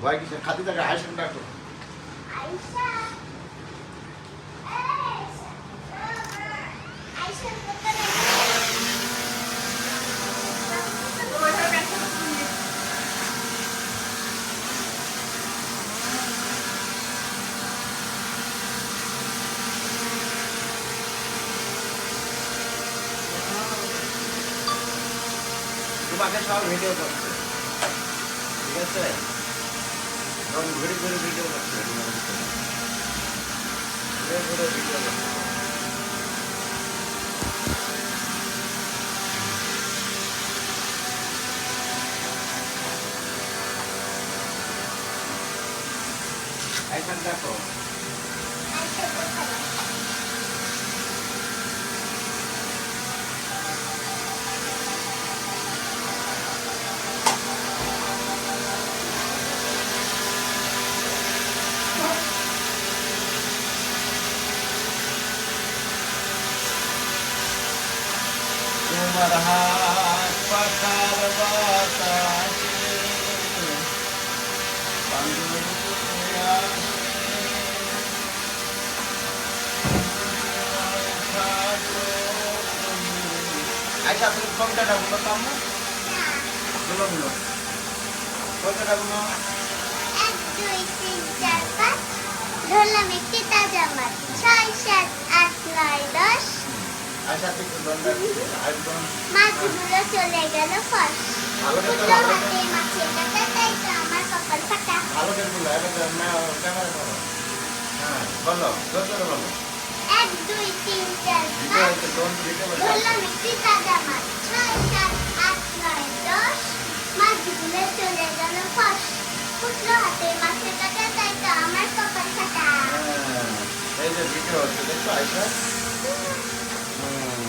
ভয় কিসের? খাতি থাকে আয়সা ডাকো। আয়েশা আয়েশা কোথায় তোমাকে সব ভিডিও করছে, ঠিক আছে? যখন ঘুরে ঘুরে ভিডিও করছে, ঘুরে ঘুরে ভিডিও করছে। এখন দেখো আয়েশা কোথায় তোমার হাত পাখার বাতাসে পাঞ্জরে আসে। আচ্ছা তুমি কবিতাটা বলো তো আমরা, বলো বলো কবিতাটা বলো। 1 2 3 4 5 ধরলাম একটি তাজা মাছ 6 7 8 9 10 আচ্ছা তুমি একদম মাছগুলো চলে গেল ফস ভালো করে দুটো হাতে মাছের কাটা তাই তো আমার কপাল ফাটা ভালো করে বলো, এটা ক্যামেরা করো। হ্যাঁ বলো, জোর করে বলো। 1 2 3 4 ভিডিও 5 হচ্ছে, কোন ভিডিও বলো? ধরলাম একটি তাজা মাছ 6 7 8 9 10 মাছগুলো চলে গেল ফস দুটো হাতে মাছের কাটা তাই তো আমার কপাল ফাটা হ্যাঁ, এই যে ভিডিও হচ্ছে দেখছো আয়সা?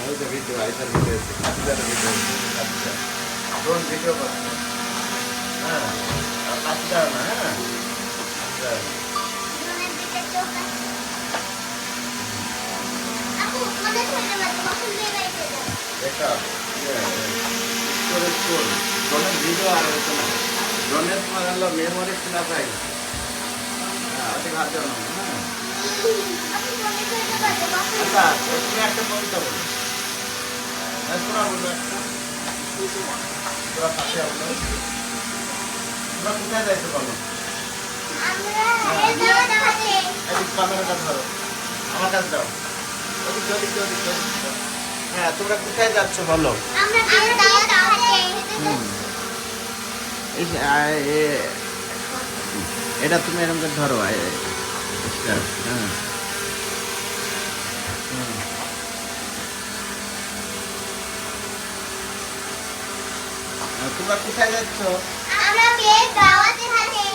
এই যে ভিডিও আয়সার ভিডিও হচ্ছে, কাকিদার ভিডিও হচ্ছে, কাকিদা কোন ভিডিও করছে? হ্যাঁ আর কাকিদা না, হ্যাঁ আচ্ছা। মনের দিকে চোখ আছে আপু মনে থাকে না কখন বেরাইতে যাবে একটা স্কুল ড্রোনের ভিডিও আর হচ্ছে না, ড্রোনের তোমার হলো মেমোরি কিনা চাই। হ্যাঁ ওটা হাত দেওয়া না, হ্যাঁ আপু মনে থাকে না কখন আচ্ছা তুমি একটা কবিতা বলো, হ্যাঁ তোরা বলো একটা, তোরা কাছে বলো, তোরা কোথায় যাইতে বলো? আমরা এর দাওয়াতে এদিক ক্যামেরাটা ধরো, আমার কাছে দাও, ওদিক ওদিক ওদিক ওদিক দাও। হ্যাঁ তোমরা কোথায় যাচ্ছ বলো? আমরা দাওয়াতে এই যে, এটা তুমি এরকম করে ধরো, হ্যাঁ তোমরা কোথায় যাচ্ছ? আমরা বিয়ের দাওয়াতে হাতে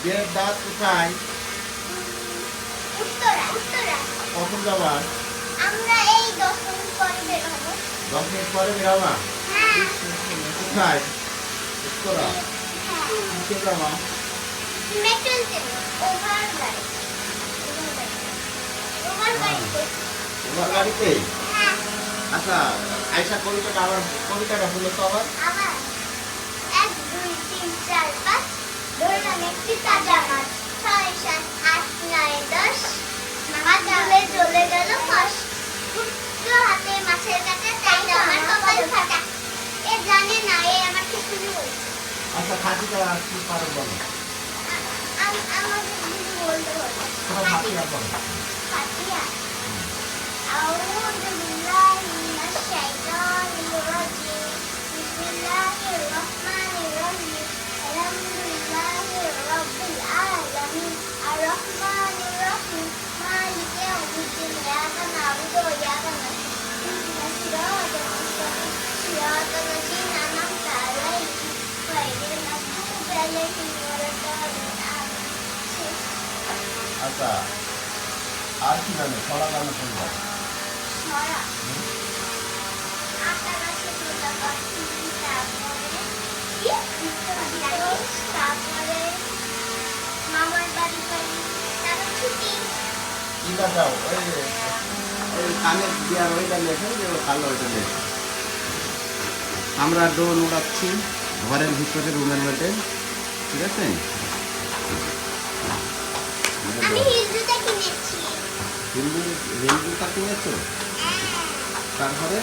বিয়ের দাঁত কোথায়? উত্তরা কখন যাবা? আমরা এই 10 মিনিট পরে বের হব 10 মিনিট পরে বেরাবা? হ্যাঁ কোথায়? উত্তরা কে যাবা? মেট্রোল ট্রেন ওভার গাড়ি ওভার গাড়িতে তোমার গাড়িতে? হ্যাঁ আচ্ছা আয়সা কবিতাটা আবার, কবিতাটা বলো তো আবার। আবার 1 2 3 4 5 ধরলাম একটি তাজা মাছ 6 7 8 9 10 মাছগুলো চলে গেল ফস দুটো হাতে মাছের কাটা তাই তো আমার কপাল ফাটা এ জানে না এ আমার খিচুড়ি বলছে আচ্ছা খাতিটা কি পারো বলো? আমাদের কিছু বলতে হবে তোমার খাতিটা বলো। ফাটিয়া আউযু বিল্লাহি মিনাশ শাইতানির রাজিম বিসমিল্লাহির রহমানির রহিম আলহামদুলিল্লাহি রাব্বিল আলামিন আর রহমানির রহিম মালিকি ইয়াউমিদ্দিন ইয়াকা না'বুদু ওয়া ইয়াকা নাস্তাঈন ইহদিনাস সিরাতাল মুস্তাকিম সিরাতাল লাযীনা আন'আমতা আলাইহিম গায়রিল মাগদুবি আলাইহিম ওয়ালাদ-দাল্লিন আমিন। আচ্ছা আর কি জানো? ছড়া গানো শুনবো। ছড়া আটা গাছে তোতা পাখি তারপরে মামার বাড়ি বাড়ি তারপর ছুটি কিটা যাও ওই কানে দেওয়ার ওইটা লেখে যে ভালো ওইটা লেখে। আমরা ড্রোন উড়াচ্ছি ঘরের ভিতরে রুমের মধ্যে, ঠিক আছে? আমি হিল জুতা কিনেছি। হিল জুতা কিনেছো? তারপরে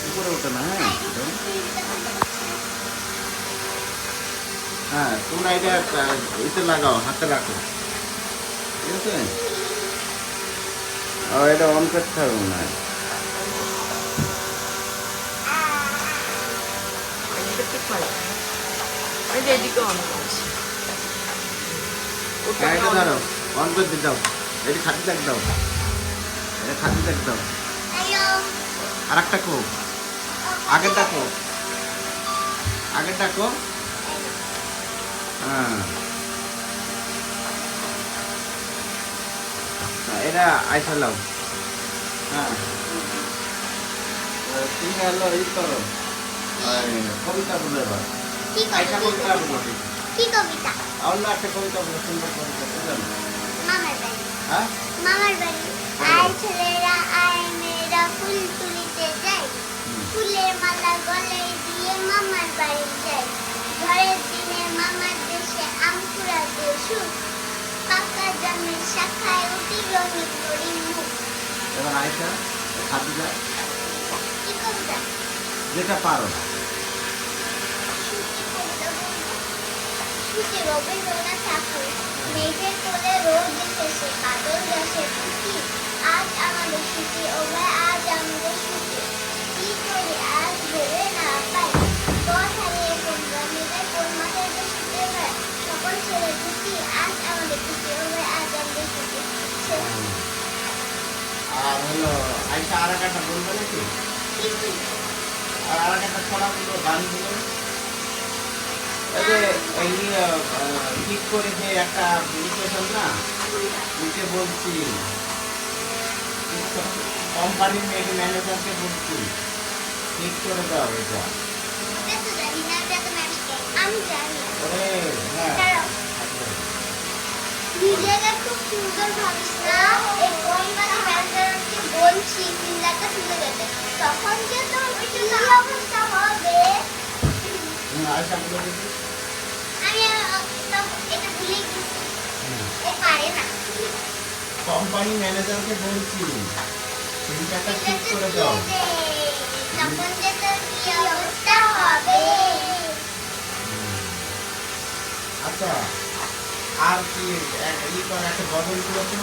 উপরে ওঠে না। হ্যাঁ, তোমরা এটা এতে লাগাও, হাতে রাখো, ঠিক আছে? ও, এটা অন করতে হবে মনে হয়। হ্যাঁ, এটা ধরো, অন করতে দাও। এটা খাতে দেখ দাও, এটা খাতে দেখ দাও। আর একটা কো, আগেরটা কো, আগেরটা কো। হ্যাঁ, এটা আইসা লাও। হ্যাঁ, তুমি হলো ই করো, কবিতা বলো এবার। আইসা কবিতা বলো। কি কবিতা? অন্য একটা কবিতা বলো, সুন্দর কবিতা বুঝলেন? মামার বাড়ি। হ্যাঁ, মামার বাড়ি। আয় ছেলেরা আয় মেয়েরা ফুল তুলিতে যাই, ফুলের মালা গলায় দিয়ে মামার বাড়ি যাই। ঝড়ের দিনে মামার দেশে আম কুড়াতে সুখ, পাকা জামের শাখায় উঠি রঙিন করি মুখ। এবার আইসা খাতে যায়, কি কবিতা? যেটা পারো। সুখী রবীন্দ্রনাথ ঠাকুর। মেঘের কোলে রোদ এসেছে, বাদল গাছে টুকি, আজ আমাদের ছুটি, ও ভাই আজ আমাদের ছুটি। কি করে আজ ভেবে না পাই, পথ হারিয়ে কোন গ্রামে যাই, কোন মাঠের বসিতে হয়, সকল ছেলে দুটি, আজ আমাদের ছুটি, ও ভাই আজ আমাদের ছুটি। আর হলো আইসা আর একটা বলবে নাকি? কি বলবো? আর একটা ছড়াগুলো গানগুলো এই যে ঠিক করে যে একটা লিখেছেন না, লিখে বলছি কোম্পানির ম্যানেজারকে বলছি ঠিক করে দাও এটা। এটা তো জানি না, এটা তো ম্যাজিক। আমি জানি। ওরে হ্যাঁ, দাঁড়াও। নিজেকে খুব সুন্দর ভাবিস না, এই কোম্পানি ম্যানেজারকে বলছি ফিল্ডারটা তুলে দেবে, তখন যে তোর কি অবস্থা হবে। আইসা বলে দিবি। আমি এটা ভুলে গেছি, এ পারে না। কোম্পানি ম্যানেজারকে বলছি ফিল্টারটা ঠিক করে দাও। তখন যে তোর কি অবস্থা হবে। আচ্ছা, আর কি ই করে একটা বদল করেছো?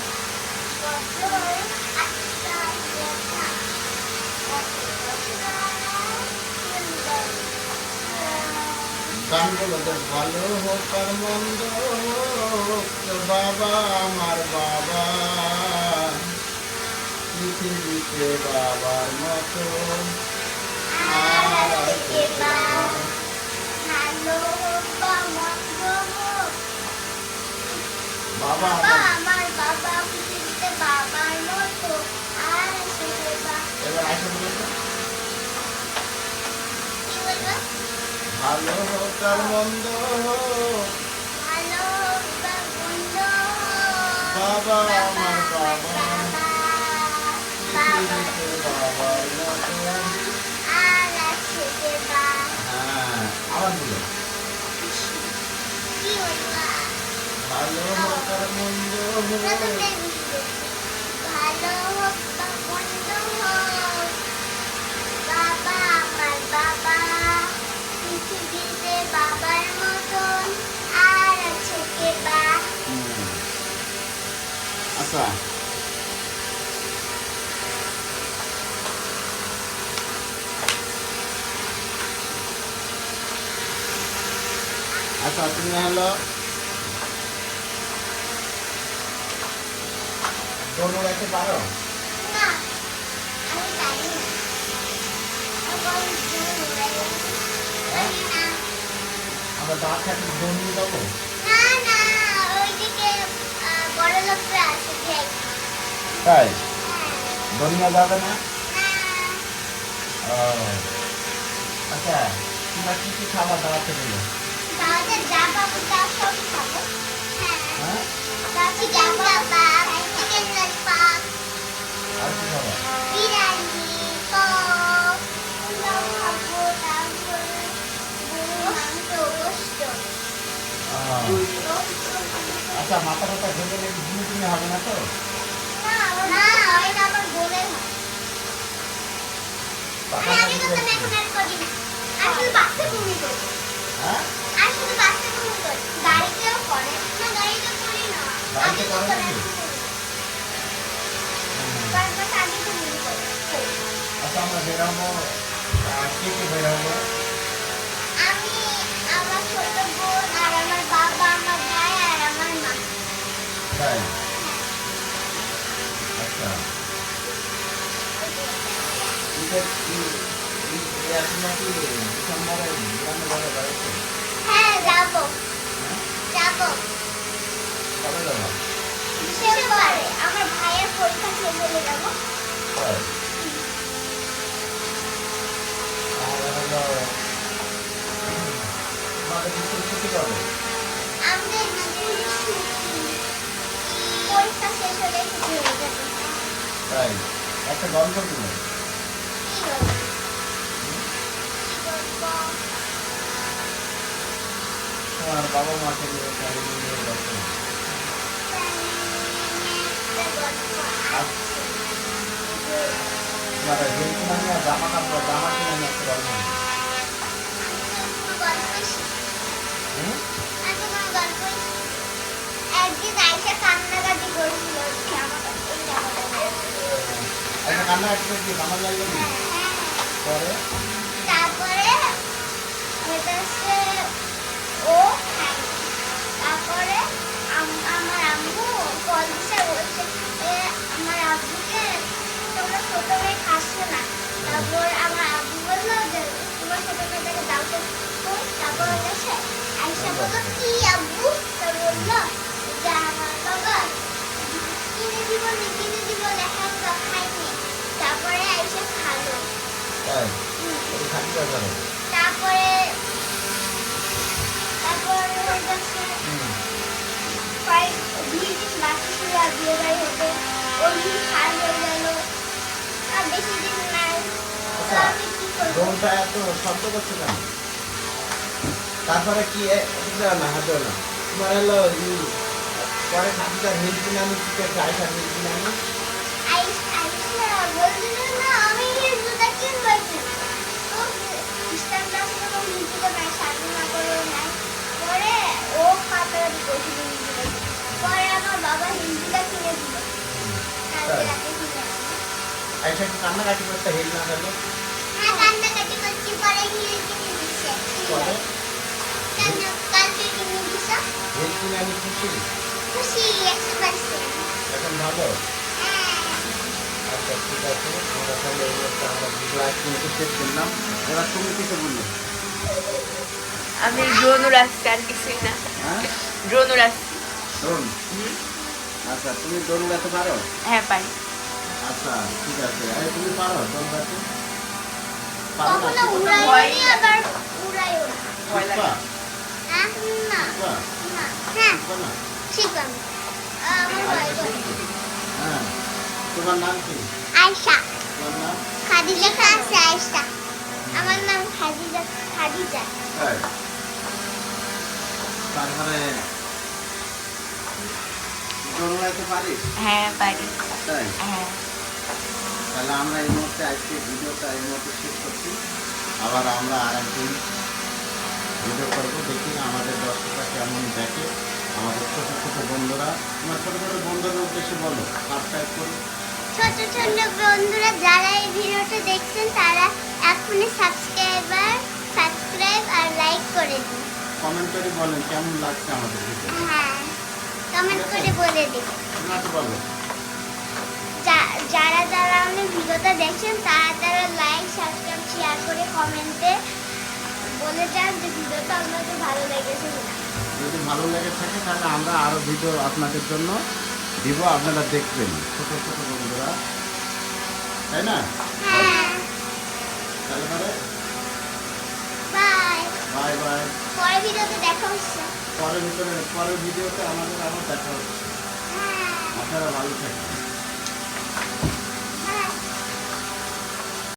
গান বলো তো, ভালো হোক আর মন্দ হোক, বাবা আমার বাবা, পৃথিবীতে বাবার মতো আর কে পায়? ভালো হোক বা মন্দ হোক, বাবা বাবা আমার। আমার বাবা, পৃথিবীতে বাবার মতো আর আছে কে বা। এবার আইসা বলেছো কি বলবো? ভালো হোক আর মন্দ হোক, ভালো হোক বা মন্দ হোক, বাবা আমার বাবা, বাবা পৃথিবীতে বাবার মতো আর আছে কে বা। হ্যাঁ, আবার বলো। কি বলবো? ভালো হোক আর মন্দ প্রথমে হোক, বুঝতে ভালো হোক বা মন্দ হোক, বাবা আমার বাবা, পৃথিবীতে বাবার মতন আর আছে কে বা। আচ্ছা আচ্ছা, তুমি হলো দোল উড়াইতে পারো? না, আমি জানি না। এখন জোর উড়াই জানি না। আমরা দাঁত থাকলে দোল নিয়ে যাবো? না না, ওইদিকে বড় লোকরা আছে যাই। তাই হ্যাঁ, দোল নিয়ে যাবে না? না। ও আচ্ছা, তোমরা কি কি খাবার দাওয়াতে দিলে? তাহলে যা পাবো তা সব খাবো। হ্যাঁ, হ্যাঁ, চিকেন কাবাব, চিকেন ললিপপ, আর কি খাবার? বিরিয়ানি, পোক, পোলাও খাবো, তারপরে গরুর মাংস, গোশত, বমি হবে না তো? না হয় না, আমার বোনের হয়। আমি আগে করতাম, এখন আর করি না। আর শুধু বাসে বমি করি। হ্যাঁ? আর শুধু বাসে বমি করি। গাড়িতেও করে। না গাড়িতে করি না। গাড়িতে আগে করে করতাম, নাকি? এখন করি না। কয়েকবার আগে তো বমি করি। আচ্ছা আমরা বেরোবো, কে কে বেরোবো? আমি, আমার ছোট বোন আর আমার বাবা, আমার ভাই আর আমার মা। তাই? আচ্ছা এখন নাকি ডিসেম্বরে গ্রামে যাবে বাড়িতে? হ্যাঁ যাবো, যাবো। কবে যাবো? ডিসেম্বরে আমার ভাইয়ের পরীক্ষা শেষ হলে যাবো। তাই? আর হলো তোমাদের স্কুল ছুটি কবে? আমাদের স্কুল পরীক্ষা শেষ হলে ছুটি হয়ে যাবে। তাই? একটা গল্প দিল। কি বলবো? কি বলবো? তোমার বাবা মাকে নিয়ে ফ্যামিলি নিয়ে গল্প। একটা গল্প আছে। তোমার হিল কিনা নিয়ে জামা কাপড় জামা কিনা নিয়ে একটা গল্প দিল। হুম? একদিন আইসা কান্নাকাটি করছিল জামাটা, এই জামাটা। একটা কান্না একটা কি আমার লাগবে না? হ্যাঁ। পরে তারপরে হইতাছে ও খায়। তারপরে আমার আম্মু কল দিছে, বলছে আমার আব্বুকে তোমরা ছোট মেয়ে খাচ্ছো না। তারপর আমার আব্বু বললো যে তোমার ছোট মেয়েটাকে দাও তো কই। তারপর হইতাছে আইসা বললো কি আব্বু? তো বললো যে আমার বাবা কিনে দিব নি, কিনে দিব লেখা খাইনি। তারপরে আইসা খালো। তাই? ওই থাকি বাজারে। তারপরে হইতাছে কয়েক 2 দিন বাকি ছিল আর বিয়ে বাড়ি হতে। ওই দিন খার হয়ে গেল। আর বেশি দিন নাই। তো আচ্ছা আমি কি করবো? দোলটা এত শব্দ করছে কেন? তারপরে কি দেও না হাত দেও না তোমার হলো পরে খাদিজার হিল কিনা আমি কি করছে আইসার হিল কিনা আমি আইসা বলছিল না আমি এই জুতা কিনবো কি? তো খ্রিস্টান ক্লাসে কোনো হিন্দুকে নাই, সাধু না করে নাই। পরে ও কাটাকাটি করছিল হিন্দুটা। পরে আমার বাবা হিন্দুটা কিনে দিল। কালকে রাতে কিনে আনলো। আইসা কি কান্নাকাটি করতে হিল না গেল হ্যাঁ কান্নাকাটি করছি, পরে হিল কিনে দিচ্ছে। পরে কেন কালকে কিনে দিছো? হিল কিনা আমি খুশি খুশি 100%। এখন ভালো হ্যাঁ। আচ্ছা ঠিক আছে আমরা তাহলে এই মুহূর্তে আমরা ভিডিও কিন্তু শেষ করলাম এবার তুমি কিছু বললো আমি ড্রোনও রাখছি আর কিছুই না। হ্যাঁ ড্রোনও রাখছি। ড্রোন আচ্ছা তুমি ড্রোন উড়াতে পারো হ্যাঁ পারি। আচ্ছা ঠিক আছে আরে তুমি পারো ড্রোন উড়াতে পারো না কখনো উড়াইনি আবার উড়াইও না। ভয় লাগে। শিখবা? হ্যাঁ? না। শিখবা? না। হ্যাঁ শিখবা না? শিখলাম। আমার ভয় আচ্ছা, করে। শিখবে। হ্যাঁ তোমার নাম কি আয়শা। তোমার নাম খাদিজা আছে আয়শা। আমার নাম খাদিজা। খাদিজা। তাই তারপরে ড্রোন উড়াতে পারিস হ্যাঁ পারি। তাই হ্যাঁ তাহলে আমরা এই মুহূর্তে আজকে ভিডিওটা এই মুহূর্তে শেষ করছি আবার আমরা আর একদিন ভিডিও করবো দেখি আমাদের দর্শকরা কেমন দেখে আমাদের ছোট ছোট বন্ধুরা তোমার ছোট ছোট বন্ধুদের উদ্দেশ্যে বলো সাবস্ক্রাইব করো ছোট ছোট বন্ধুরা যারা এই ভিডিওটা দেখছেন তারা এখনই সাবস্ক্রাইব আর লাইক করে দিন। কমেন্ট করে বলেন কেমন লাগছে আমাদের ভিডিও হ্যাঁ কমেন্ট করে বলে দিন। তোমরা তো বলো যারা আমাদের ভিডিওটা দেখছেন তারা লাইক সাবস্ক্রাইব শেয়ার করে কমেন্টে বলে যান যে ভিডিওটা আপনাদের ভালো লেগেছে কিনা। যদি ভালো লেগে থাকে তাহলে আমরা আরও ভিডিও আপনাদের জন্য দিব আপনারা দেখবেন ছোট ছোট বন্ধুরা তাই না হ্যাঁ তাহলে পরে বাই। বাই বাই পরের ভিডিওতে দেখা হচ্ছে। পরের ভিডিওতে আমাদের আবার দেখা হচ্ছে হ্যাঁ আপনারা ভালো থাকবেন